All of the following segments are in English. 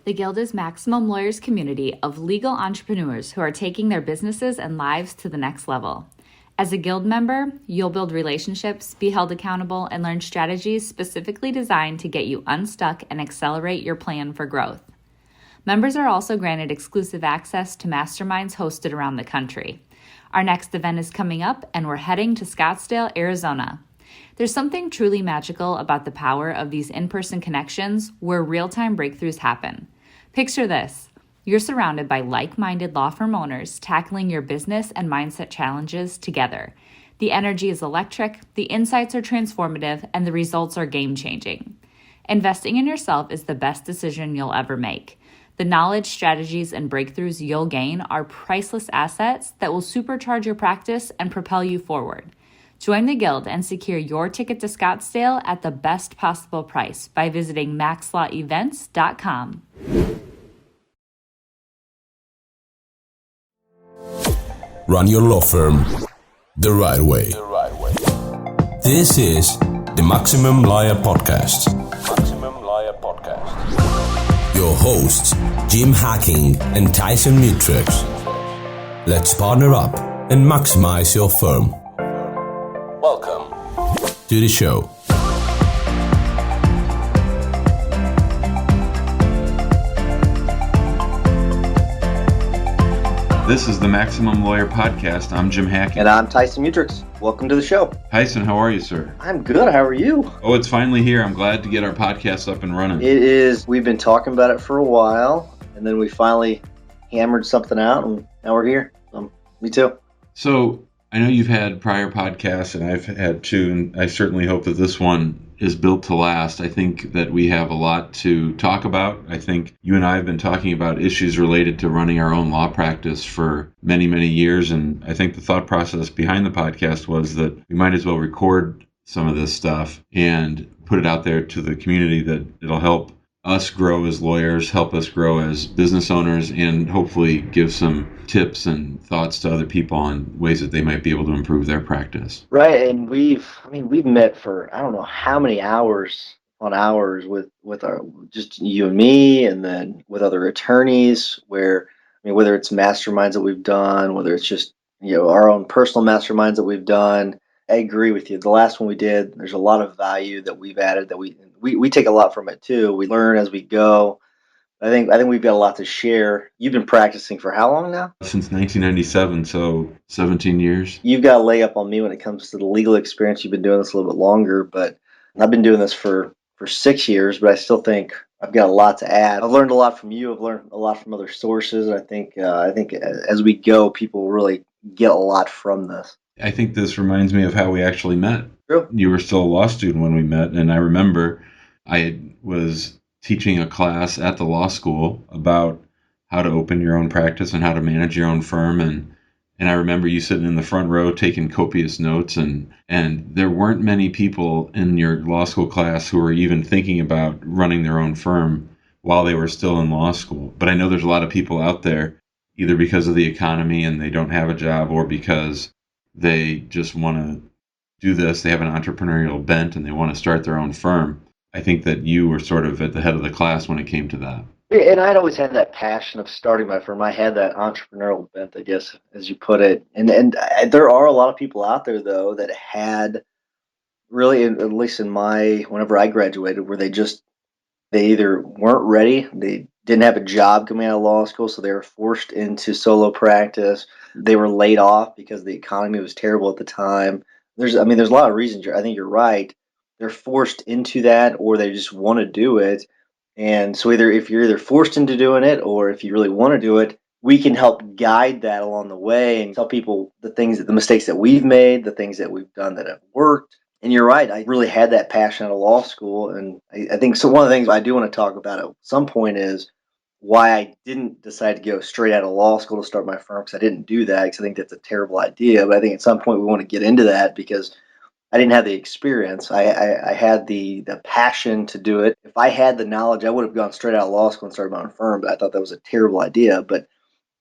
The Guild is Maximum Lawyers' community of legal entrepreneurs who are taking their businesses and lives to the next level. As a Guild member, you'll build relationships, be held accountable, and learn strategies specifically designed to get you unstuck and accelerate your plan for growth. Members are also granted exclusive access to masterminds hosted around the country. Our next event is coming up, and we're heading to Scottsdale, Arizona. There's something truly magical about the power of these in-person connections where real-time breakthroughs happen. Picture this. You're surrounded by like-minded law firm owners tackling your business and mindset challenges together. The energy is electric, the insights are transformative, and the results are game-changing. Investing in yourself is the best decision you'll ever make. The knowledge, strategies, and breakthroughs you'll gain are priceless assets that will supercharge your practice and propel you forward. Join the Guild and secure your ticket to Scottsdale at the best possible price by visiting maxlawevents.com. Run your law firm the right way. This is the Maximum Lawyer Podcast. Your hosts, Jim Hacking and Tyson Mutrux. Let's partner up and maximize your firm. Welcome to the show. This is the Maximum Lawyer Podcast. I'm Jim Hacking. And I'm Tyson Mutrux. Welcome to the show. Tyson, how are you, sir? I'm good. How are you? Oh, it's finally here. I'm glad to get our podcast up and running. It is. We've been talking about it for a while, and then we finally hammered something out, and now we're here. Me too. So, I know you've had prior podcasts, and I've had two, and I certainly hope that this one is built to last. I think that we have a lot to talk about. I think you and I have been talking about issues related to running our own law practice for many, many years, and I think the thought process behind the podcast was that we might as well record some of this stuff and put it out there to the community, that it'll help us grow as lawyers, help us grow as business owners, and hopefully give some tips and thoughts to other people on ways that they might be able to improve their practice. Right, and we've met for I don't know how many hours on hours with our just you and me, and then with other attorneys. Where whether it's masterminds that we've done, whether it's just our own personal masterminds that we've done. I agree with you. The last one we did, there's a lot of value that we've added that we take a lot from it too. We learn as we go. I think we've got a lot to share. You've been practicing for how long now? Since 1997, so 17 years. You've got a leg up on me when it comes to the legal experience. You've been doing this a little bit longer, but I've been doing this for 6 years, but I still think I've got a lot to add. I've learned a lot from you. I've learned a lot from other sources. And I think as we go, people will really get a lot from this. I think this reminds me of how we actually met. True. You were still a law student when we met, and I remember I was teaching a class at the law school about how to open your own practice and how to manage your own firm, and I remember you sitting in the front row taking copious notes, and there weren't many people in your law school class who were even thinking about running their own firm while they were still in law school. But I know there's a lot of people out there, either because of the economy and they don't have a job, or because they just want to do this, they have an entrepreneurial bent and they want to start their own firm. I think that you were sort of at the head of the class when it came to that. And I'd always had that passion of starting my firm. I had that entrepreneurial bent, I guess, as you put it. And there are a lot of people out there, though, that had really, at least whenever I graduated, where they either weren't ready, they didn't have a job coming out of law school, so they were forced into solo practice. They were laid off because the economy was terrible at the time. There's a lot of reasons. I think you're right. They're forced into that, or they just want to do it. And so if you're either forced into doing it, or if you really want to do it, we can help guide that along the way and tell people the mistakes that we've made, the things that we've done that have worked. And you're right. I really had that passion out of law school. And I think so. One of the things I do want to talk about at some point is why I didn't decide to go straight out of law school to start my firm, because I didn't do that, because I think that's a terrible idea. But I think at some point we want to get into that, because I didn't have the experience. I had the passion to do it. If I had the knowledge, I would have gone straight out of law school and started my own firm, but I thought that was a terrible idea. But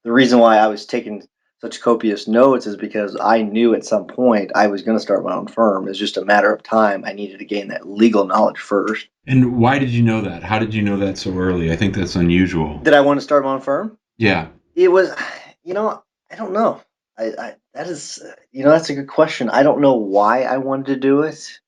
the reason why I was taking such copious notes is because I knew at some point I was going to start my own firm. It's just a matter of time. I needed to gain that legal knowledge first. And why did you know that? How did you know that so early? I think that's unusual. Did I want to start my own firm? Yeah. It was, I don't know. That is, that's a good question. I don't know why I wanted to do it.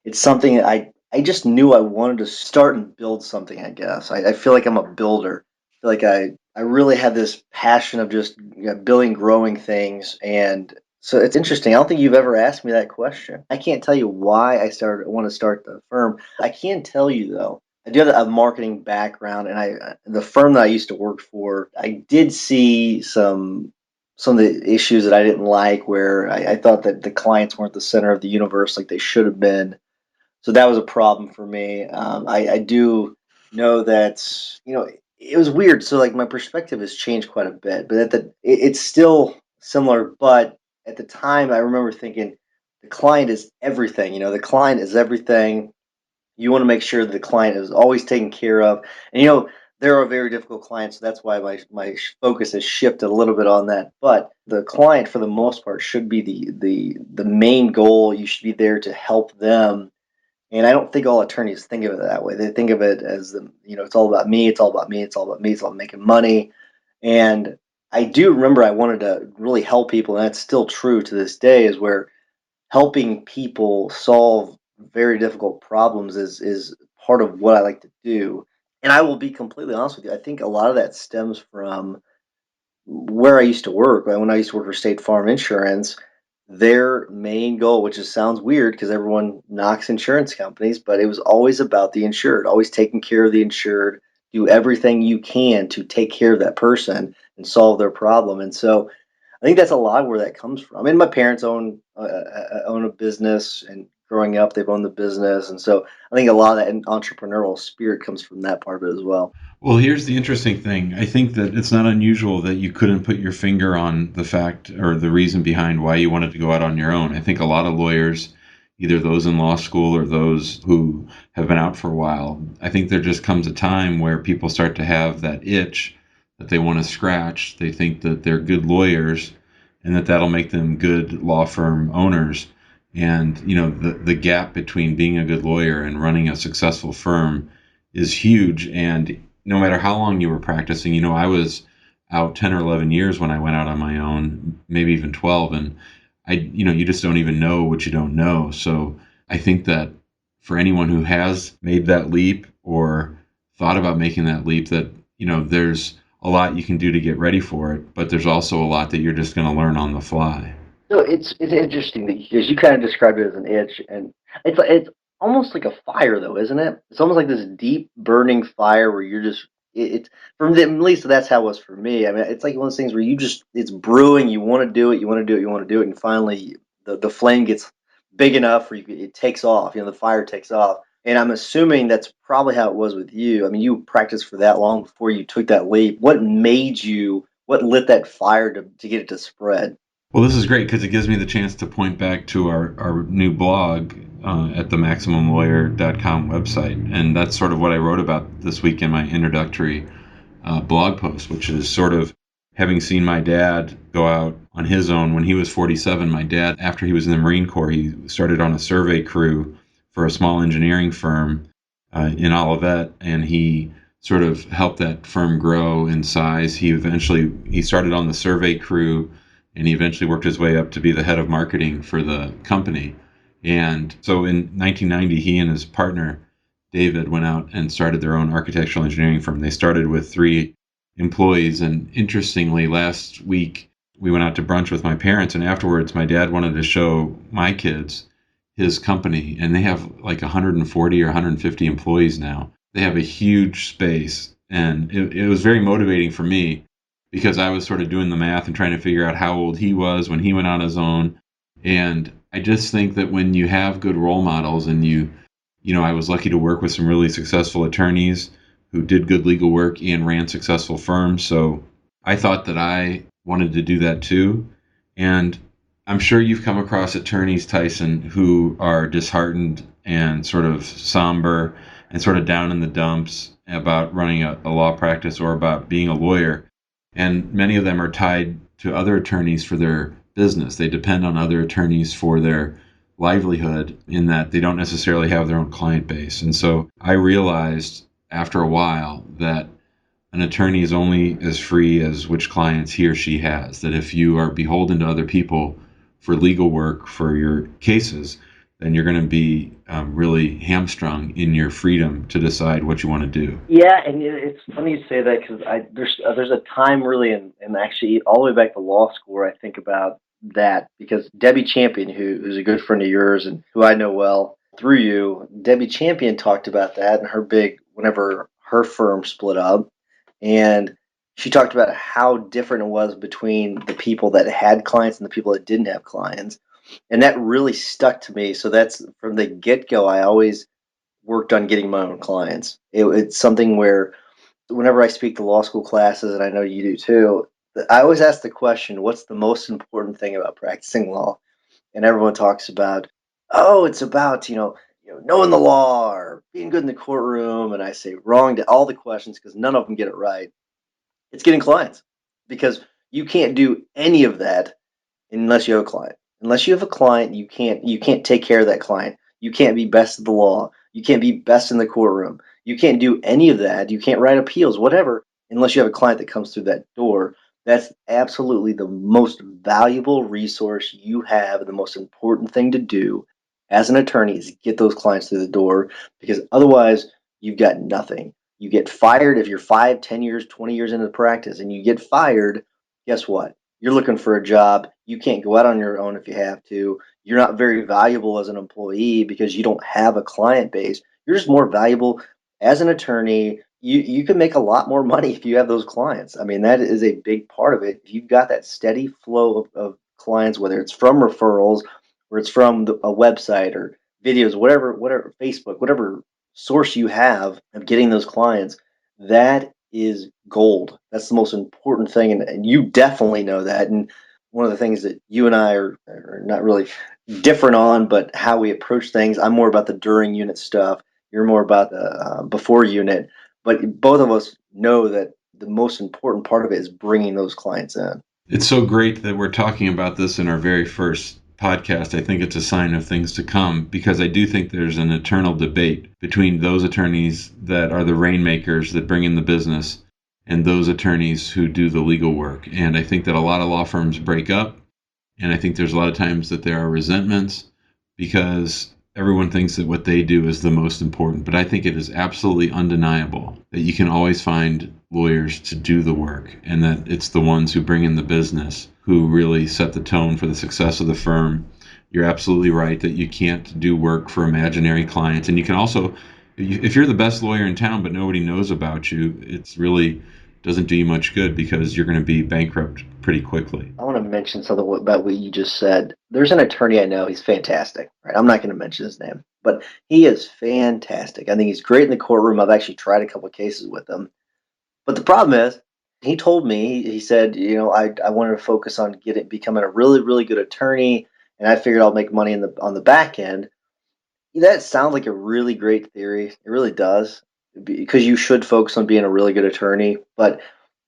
It's something that I just knew I wanted to start and build something, I guess. I feel like I'm a builder. I feel like I really had this passion of just building, growing things. And so it's interesting. I don't think you've ever asked me that question. I can't tell you why want to start the firm. I can tell you though, I do have a marketing background, and the firm that I used to work for, I did see some of the issues that I didn't like, where I thought that the clients weren't the center of the universe like they should have been. So that was a problem for me. I do know that it was weird. So like my perspective has changed quite a bit, but it's still similar. But at the time, I remember thinking the client is everything. The client is everything. You want to make sure that the client is always taken care of. And there are very difficult clients, so that's why my focus has shifted a little bit on that. But the client, for the most part, should be the main goal. You should be there to help them. And I don't think all attorneys think of it that way. They think of it as it's all about me, it's all about me, it's all about me, it's all about making money. And I do remember I wanted to really help people, and that's still true to this day, is where helping people solve very difficult problems is part of what I like to do. And I will be completely honest with you. I think a lot of that stems from where I used to work. When I used to work for State Farm Insurance, their main goal, which just sounds weird because everyone knocks insurance companies, but it was always about the insured, always taking care of the insured, do everything you can to take care of that person and solve their problem. And so I think that's a lot where that comes from. I mean, my parents own a business, and growing up, they've owned the business, and so I think a lot of that entrepreneurial spirit comes from that part of it as well. Well, here's the interesting thing. I think that it's not unusual that you couldn't put your finger on the fact or the reason behind why you wanted to go out on your own. I think a lot of lawyers, either those in law school or those who have been out for a while, I think there just comes a time where people start to have that itch that they want to scratch. They think that they're good lawyers and that that'll make them good law firm owners. And, the gap between being a good lawyer and running a successful firm is huge. And no matter how long you were practicing, I was out 10 or 11 years when I went out on my own, maybe even 12. And you just don't even know what you don't know. So I think that for anyone who has made that leap or thought about making that leap, that, there's a lot you can do to get ready for it, but there's also a lot that you're just going to learn on the fly. So it's interesting because you kind of described it as an itch, and it's almost like a fire, though, isn't it? It's almost like this deep burning fire where you're just it's at least that's how it was for me. I mean, it's like one of those things where it's brewing. You want to do it, you want to do it, you want to do it, and finally the flame gets big enough where it takes off. The fire takes off. And I'm assuming that's probably how it was with you. I mean, you practiced for that long before you took that leap. What lit that fire to get it to spread? Well, this is great because it gives me the chance to point back to our new blog at the MaximumLawyer.com website. And that's sort of what I wrote about this week in my introductory blog post, which is sort of having seen my dad go out on his own when he was 47. My dad, after he was in the Marine Corps, he started on a survey crew for a small engineering firm in Olivet, and he sort of helped that firm grow in size. He started on the survey crew, and he eventually worked his way up to be the head of marketing for the company. And so in 1990, he and his partner, David, went out and started their own architectural engineering firm. They started with 3 employees. And interestingly, last week, we went out to brunch with my parents, and afterwards, my dad wanted to show my kids his company, and they have like 140 or 150 employees now. They have a huge space, and it was very motivating for me because I was sort of doing the math and trying to figure out how old he was when he went on his own. And I just think that when you have good role models, and I was lucky to work with some really successful attorneys who did good legal work and ran successful firms. So I thought that I wanted to do that too. And I'm sure you've come across attorneys, Tyson, who are disheartened and sort of somber and sort of down in the dumps about running a law practice or about being a lawyer. And many of them are tied to other attorneys for their business. They depend on other attorneys for their livelihood, in that they don't necessarily have their own client base. And so I realized after a while that an attorney is only as free as which clients he or she has. That if you are beholden to other people for legal work for your cases, then you're going to be really hamstrung in your freedom to decide what you want to do. Yeah, and it's funny you say that because there's a time really, and actually all the way back to law school, where I think about that, because Debbie Champion, who's a good friend of yours and who I know well through you, Debbie Champion talked about that in her whenever her firm split up, and she talked about how different it was between the people that had clients and the people that didn't have clients, and that really stuck to me. So that's from the get go. I always worked on getting my own clients. It's something where whenever I speak to law school classes, and I know you do too, I always ask the question, what's the most important thing about practicing law? And everyone talks about, oh, it's about, knowing the law or being good in the courtroom. And I say wrong to all the questions because none of them get it right. It's getting clients, because you can't do any of that unless you have a client. Unless you have a client, you can't take care of that client. You can't be best of the law. You can't be best in the courtroom. You can't do any of that. You can't write appeals, whatever, unless you have a client that comes through that door. That's absolutely the most valuable resource you have, and the most important thing to do as an attorney is get those clients through the door, because otherwise you've got nothing. You get fired if you're 5, 10 years, 20 years into the practice and you get fired. Guess what? You're looking for a job. You can't go out on your own if you have to. You're not very valuable as an employee because you don't have a client base. You're just more valuable as an attorney. You can make a lot more money if you have those clients. I mean, that is a big part of it. If you've got that steady flow of clients, whether it's from referrals or it's from a website or videos, whatever, Facebook, whatever source you have of getting those clients, that is gold. That's the most important thing, and you definitely know that. And one of the things that you and I are not really different on, but how we approach things. I'm more about the during unit stuff. You're more about the before unit. But both of us know that the most important part of it is bringing those clients in. It's so great that we're talking about this in our very first podcast. I think it's a sign of things to come, because I do think there's an eternal debate between those attorneys that are the rainmakers that bring in the business and those attorneys who do the legal work. And I think that a lot of law firms break up, and I think there's a lot of times that there are resentments because everyone thinks that what they do is the most important. But I think it is absolutely undeniable that you can always find lawyers to do the work, and that it's the ones who bring in the business who really set the tone for the success of the firm. You're absolutely right that you can't do work for imaginary clients. And you can also, if you're the best lawyer in town but nobody knows about you, it's really doesn't do you much good, because you're going to be bankrupt pretty quickly. I want to mention something about what you just said. There's an attorney I know. He's fantastic. Right? I'm not going to mention his name, but he is fantastic. I think he's great in the courtroom. I've actually tried a couple of cases with him. But the problem is, he told me, he said, I wanted to focus on becoming a really, really good attorney, and I figured I'll make money on the back end. That sounds like a really great theory. It really does, because you should focus on being a really good attorney. But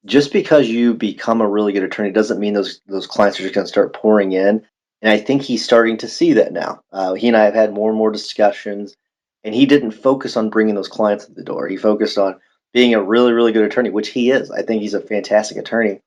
just because you become a really good attorney doesn't mean those clients are just going to start pouring in. And I think he's starting to see that now. He and I have had more and more discussions, and he didn't focus on bringing those clients to the door. He focused on being a really, really good attorney, which he is. I think he's a fantastic attorney,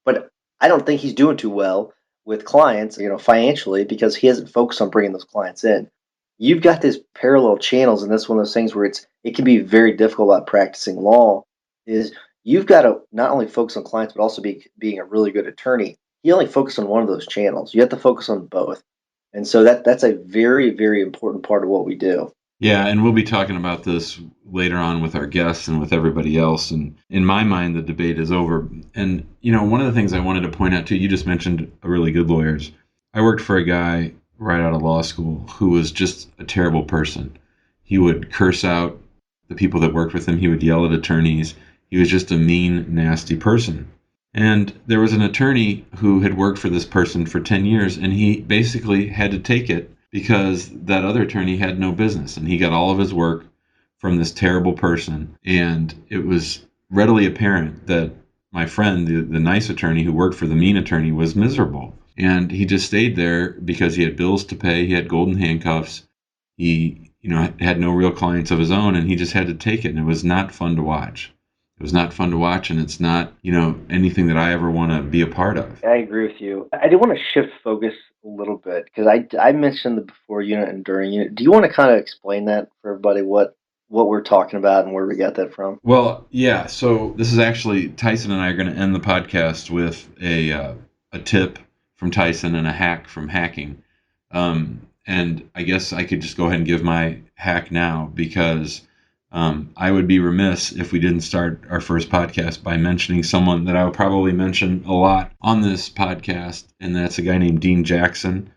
but I don't think he's doing too well with clients, financially, because he hasn't focused on bringing those clients in. You've got these parallel channels, and that's one of those things where it can be very difficult about practicing law. Is you've got to not only focus on clients but also being a really good attorney. You only focus on one of those channels. You have to focus on both, and so that's a very, very important part of what we do. Yeah, and we'll be talking about this later on with our guests and with everybody else. And in my mind, the debate is over. And, one of the things I wanted to point out too, you just mentioned really good lawyers. I worked for a guy right out of law school who was just a terrible person. He would curse out the people that worked with him. He would yell at attorneys. He was just a mean, nasty person. And there was an attorney who had worked for this person for 10 years, and he basically had to take it because that other attorney had no business, and he got all of his work from this terrible person. And it was readily apparent that my friend, the nice attorney who worked for the mean attorney, was miserable. And he just stayed there because he had bills to pay. He had golden handcuffs. He, had no real clients of his own, and he just had to take it. And it was not fun to watch. It was not fun to watch, and it's not, anything that I ever want to be a part of. I agree with you. I do want to shift focus a little bit because I mentioned the before unit and during unit. Do you want to kind of explain that for everybody what we're talking about and where we got that from? Well, yeah. So this is actually Tyson and I are going to end the podcast with a tip from Tyson and a hack from hacking. And I guess I could just go ahead and give my hack now because I would be remiss if we didn't start our first podcast by mentioning someone that I will probably mention a lot on this podcast, and that's a guy named Dean Jackson.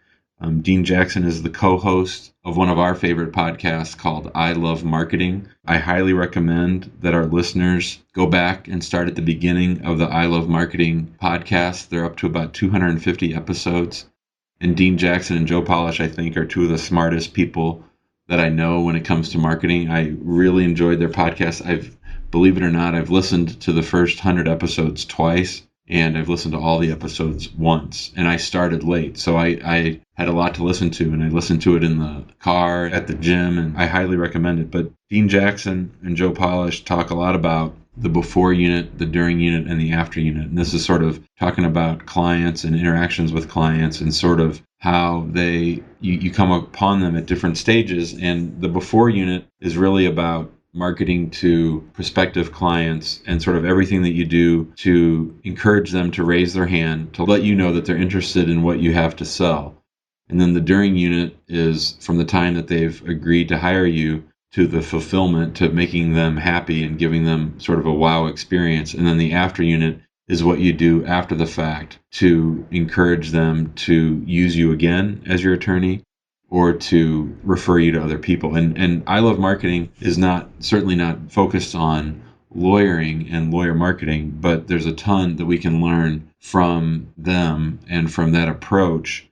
Dean Jackson is the co-host of one of our favorite podcasts called I Love Marketing. I highly recommend that our listeners go back and start at the beginning of the I Love Marketing podcast. They're up to about 250 episodes. And Dean Jackson and Joe Polish, I think, are two of the smartest people that I know when it comes to marketing. I really enjoyed their podcast. Believe it or not, I've listened to the first 100 episodes twice, and I've listened to all the episodes once. And I started late, so I had a lot to listen to, and I listened to it in the car, at the gym, and I highly recommend it. But Dean Jackson and Joe Polish talk a lot about the before unit, the during unit, and the after unit. And this is sort of talking about clients and interactions with clients and sort of how you come upon them at different stages. And the before unit is really about marketing to prospective clients and sort of everything that you do to encourage them to raise their hand, to let you know that they're interested in what you have to sell. And then the during unit is from the time that they've agreed to hire you to the fulfillment, to making them happy and giving them sort of a wow experience. And then the after unit is what you do after the fact to encourage them to use you again as your attorney or to refer you to other people. And I Love Marketing is certainly not focused on lawyering and lawyer marketing, but there's a ton that we can learn from them and from that approach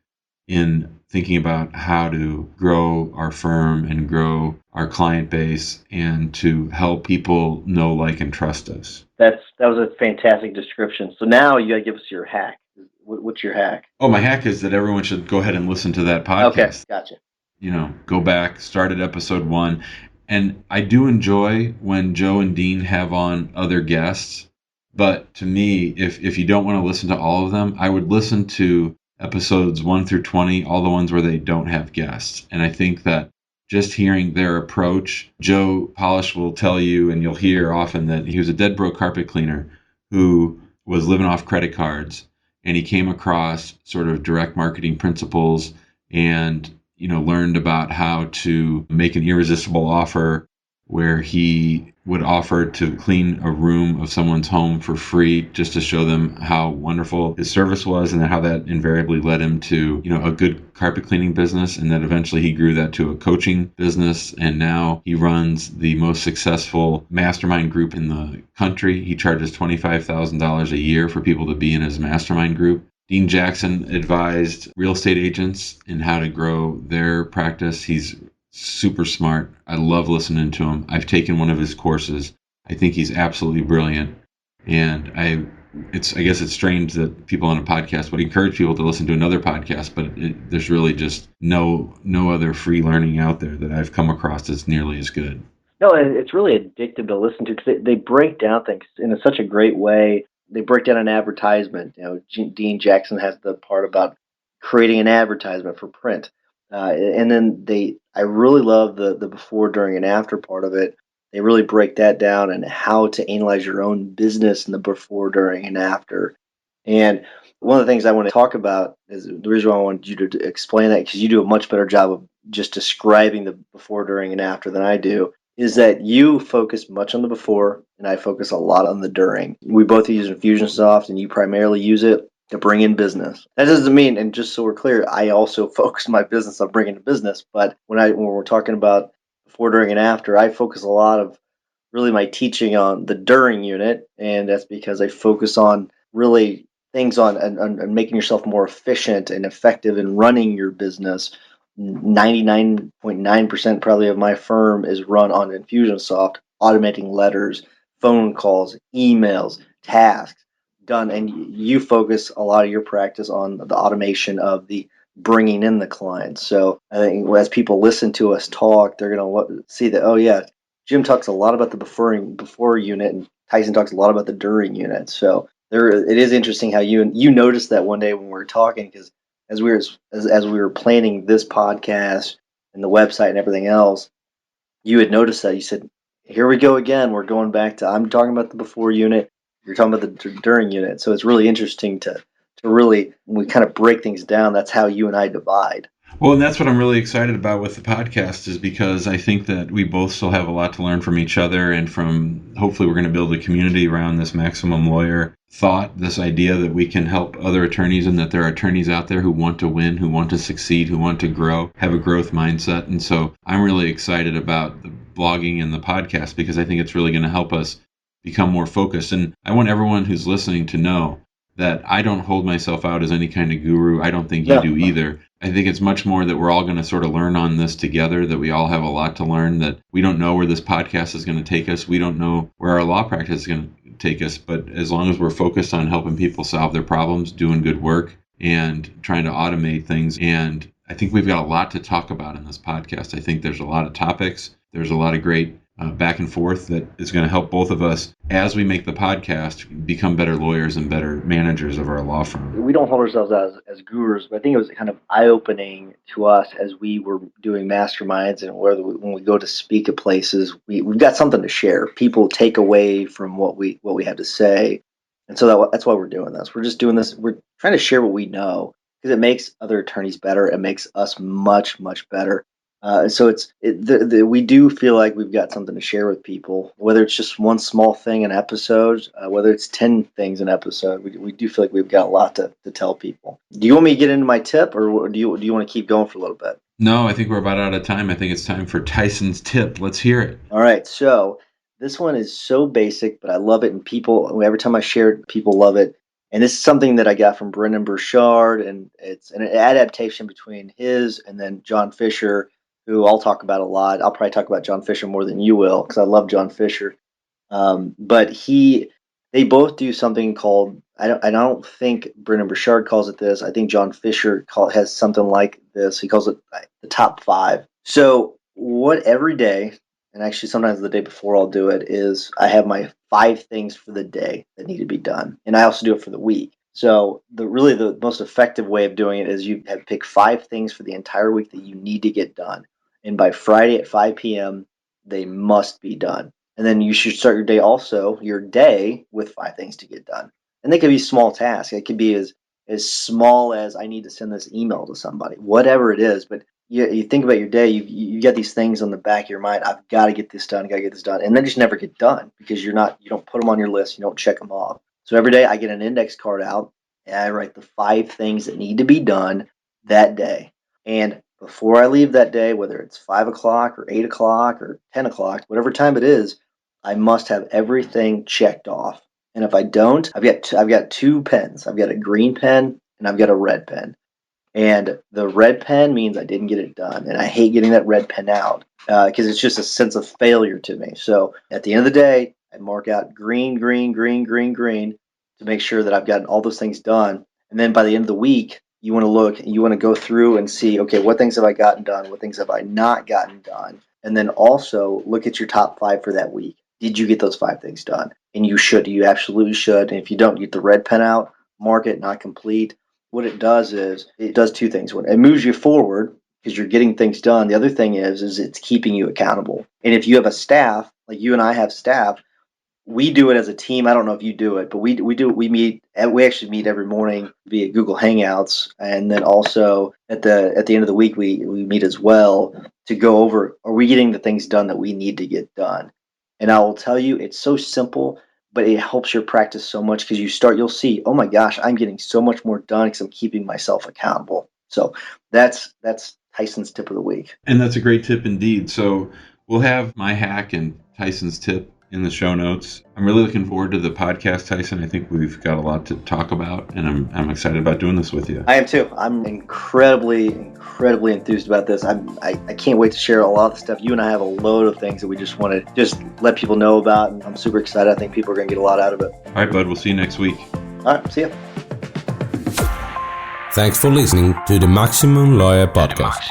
in thinking about how to grow our firm and grow our client base and to help people know, like, and trust us. That was a fantastic description. So now you got to give us your hack. What's your hack? Oh, my hack is that everyone should go ahead and listen to that podcast. Okay, gotcha. Go back, start at episode 1. And I do enjoy when Joe and Dean have on other guests. But to me, if you don't want to listen to all of them, I would listen to episodes 1 through 20, all the ones where they don't have guests. And I think that just hearing their approach, Joe Polish will tell you, and you'll hear often, that he was a dead broke carpet cleaner who was living off credit cards. And he came across sort of direct marketing principles and learned about how to make an irresistible offer where he would offer to clean a room of someone's home for free just to show them how wonderful his service was, and how that invariably led him to, a good carpet cleaning business. And then eventually he grew that to a coaching business. And now he runs the most successful mastermind group in the country. He charges $25,000 a year for people to be in his mastermind group. Dean Jackson advised real estate agents in how to grow their practice. He's super smart. I love listening to him. I've taken one of his courses. I think he's absolutely brilliant. And I guess it's strange that people on a podcast would encourage people to listen to another podcast, but there's really just no other free learning out there that I've come across that's nearly as good. No, it's really addictive to listen to because they break down things in such a great way. They break down an advertisement. Dean Jackson has the part about creating an advertisement for print. And then I really love the before, during, and after part of it. They really break that down and how to analyze your own business in the before, during, and after. And one of the things I want to talk about is the reason why I wanted you to explain that, because you do a much better job of just describing the before, during, and after than I do, is that you focus much on the before and I focus a lot on the during. We both use Infusionsoft and you primarily use it to bring in business. That doesn't mean, and just so we're clear, I also focus my business on bringing in business. But when we're talking about before, during, and after, I focus a lot of really my teaching on the during unit. And that's because I focus on really things on making yourself more efficient and effective in running your business. 99.9% probably of my firm is run on Infusionsoft, automating letters, phone calls, emails, tasks. done, and you focus a lot of your practice on the automation of the bringing in the clients. So I think as people listen to us talk, they're going to see that, oh yeah, Jim talks a lot about the before unit, and Tyson talks a lot about the during unit. So it is interesting how you noticed that one day when we were talking, because as we were planning this podcast and the website and everything else, you had noticed that. You said, "Here we go again. We're going back to I'm talking about the before unit. You're talking about the during unit." So it's really interesting to really, when we kind of break things down, that's how you and I divide. Well, and that's what I'm really excited about with the podcast, is because I think that we both still have a lot to learn from each other, and from hopefully we're going to build a community around this maximum lawyer thought, this idea that we can help other attorneys, and that there are attorneys out there who want to win, who want to succeed, who want to grow, have a growth mindset. And so I'm really excited about the blogging and the podcast, because I think it's really going to help us become more focused. And I want everyone who's listening to know that I don't hold myself out as any kind of guru. I don't think you do either. I think it's much more that we're all going to sort of learn on this together, that we all have a lot to learn, that we don't know where this podcast is going to take us. We don't know where our law practice is going to take us. But as long as we're focused on helping people solve their problems, doing good work, and trying to automate things, and I think we've got a lot to talk about in this podcast. I think there's a lot of topics. There's a lot of great back and forth that is going to help both of us, as we make the podcast, become better lawyers and better managers of our law firm. We don't hold ourselves out as gurus, but I think it was kind of eye-opening to us as we were doing masterminds, and when we go to speak at places, we've got something to share. People take away from what we have to say, and so that's why we're doing this. We're just doing this. We're trying to share what we know, because it makes other attorneys better. It makes us much, much better. So we do feel like we've got something to share with people, whether it's just one small thing an episode, whether it's 10 things an episode. We do feel like we've got a lot to tell people. Do you want me to get into my tip, or do you want to keep going for a little bit? No, I think we're about out of time. I think it's time for Tyson's tip. Let's hear it. All right. So this one is so basic, but I love it, and people, every time I share it, people love it. And this is something that I got from Brendan Burchard, and it's an adaptation between his and then John Fisher, who I'll talk about a lot. I'll probably talk about John Fisher more than you will, because I love John Fisher. But they both do something called, I don't think Brendan Burchard calls it this. I think John Fisher has something like this. He calls it the top 5. So every day, and actually sometimes the day before I'll do it, is I have my 5 things for the day that need to be done. And I also do it for the week. So the most effective way of doing it is you have pick 5 things for the entire week that you need to get done. And by Friday at 5 p.m., they must be done. And then you should start your day with 5 things to get done. And they could be small tasks. It could be as small as, I need to send this email to somebody, whatever it is. But you think about your day, you get these things on the back of your mind. I've got to get this done. And then just never get done, because you don't put them on your list. You don't check them off. So every day I get an index card out, and I write the 5 things that need to be done that day. And before I leave that day, whether it's 5 o'clock or 8 o'clock or 10 o'clock, whatever time it is, I must have everything checked off. And if I don't, I've got 2 pens. I've got a green pen and I've got a red pen. And the red pen means I didn't get it done. And I hate getting that red pen out, because it's just a sense of failure to me. So at the end of the day, I mark out green, green, green, green, green to make sure that I've gotten all those things done. And then by the end of the week, you want to go through and see, okay, what things have I gotten done? What things have I not gotten done? And then also look at your top 5 for that week. Did you get those 5 things done? And you absolutely should. And if you don't, get the red pen out, mark it not complete. What it does is, it does 2 things. It moves you forward, because you're getting things done. The other thing is it's keeping you accountable. And if you have a staff, like you and I have staff, we do it as a team. I don't know if you do it, but we do. We actually meet every morning via Google Hangouts, and then also at the end of the week we meet as well to go over, are we getting the things done that we need to get done? And I will tell you, it's so simple, but it helps your practice so much, because you'll see, oh my gosh, I'm getting so much more done because I'm keeping myself accountable. So that's Tyson's tip of the week. And that's a great tip indeed. So we'll have my hack and Tyson's tip in the show notes. I'm really looking forward to the podcast, Tyson. I think we've got a lot to talk about, and I'm excited about doing this with you. I am too. I'm incredibly enthused about this. I can't wait to share a lot of the stuff. You and I have a load of things that we just want to let people know about, and I'm super excited. I think people are going to get a lot out of it. All right, bud. We'll see you next week. All right, see ya. Thanks for listening to the Maximum Lawyer Podcast.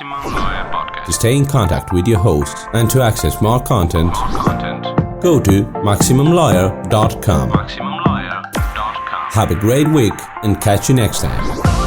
To stay in contact with your host and to access more content, go to MaximumLawyer.com. Have a great week and catch you next time.